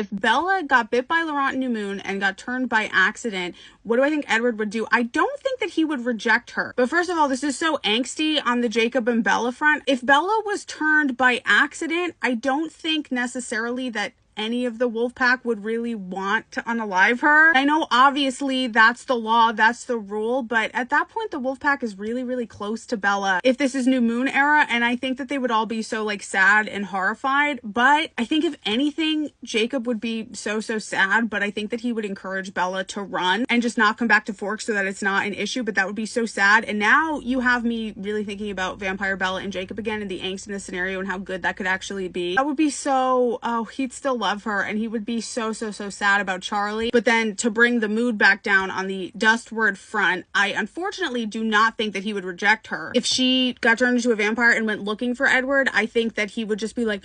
If Bella got bit by Laurent and New Moon and got turned by accident, what do I think Edward would do? I don't think that he would reject her. But first of all, this is so angsty on the Jacob and Bella front. If Bella was turned by accident, I don't think necessarily that any of the wolf pack would really want to unalive her. I know obviously that's the law, that's the rule, but at that point the wolf pack is really, really close to Bella if this is New Moon era, and I think that they would all be so like sad and horrified. But I think if anything, Jacob would be so sad, but I think that he would encourage Bella to run and just not come back to Forks so that it's not an issue, but that would be so sad. And now you have me really thinking about Vampire Bella and Jacob again and the angst in this scenario and how good that could actually be. That would be so, oh, he'd still love her and he would be so sad about Charlie. But then to bring the mood back down on the Dustward front, I unfortunately do not think that he would reject her. If she got turned into a vampire and went looking for Edward, I think that he would just be like,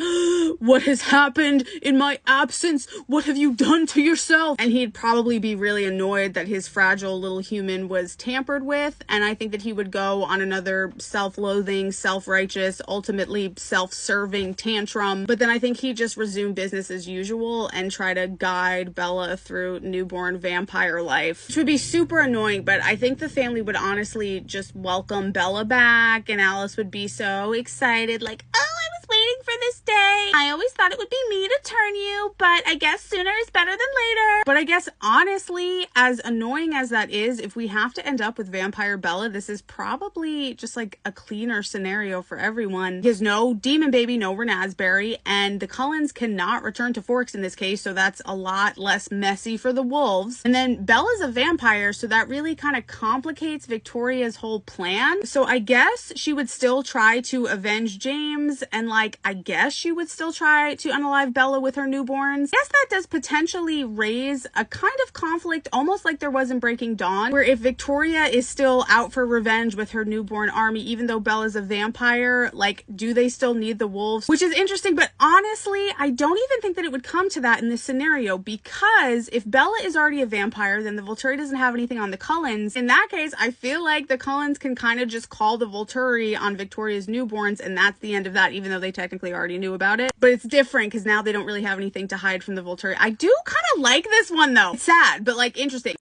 what has happened in my absence? What have you done to yourself? And he'd probably be really annoyed that his fragile little human was tampered with. And I think that he would go on another self-loathing, self-righteous, ultimately self-serving tantrum. But then I think he'd just resume business as usual and try to guide Bella through newborn vampire life, which would be super annoying. But I think the family would honestly just welcome Bella back, and Alice would be so excited, like, oh, I was waiting for this day. I always thought it would be me to turn you, but I guess sooner is better than later. But I guess honestly, as annoying as that is, if we have to end up with Vampire Bella, this is probably just like a cleaner scenario for everyone. He has no demon baby, no Renasbury, and the Cullens cannot return to Forks in this case, so that's a lot less messy for the wolves. And then Bella's a vampire, so that really kind of complicates Victoria's whole plan. So I guess she would still try to avenge James, and like I guess she would still try to unalive Bella with her newborns. I guess that does potentially raise a kind of conflict, almost like there was in Breaking Dawn, where if Victoria is still out for revenge with her newborn army, even though Bella's a vampire, like, do they still need the wolves? Which is interesting, but honestly, I don't even think that it would come to that in this scenario, because if Bella is already a vampire, then the Volturi doesn't have anything on the Cullens. In that case, I feel like the Cullens can kind of just call the Volturi on Victoria's newborns, and that's the end of that, even though they technically already knew about it. But it's different because now they don't really have anything to hide from the Volturi. I do kind of like this one though. It's sad, but like interesting.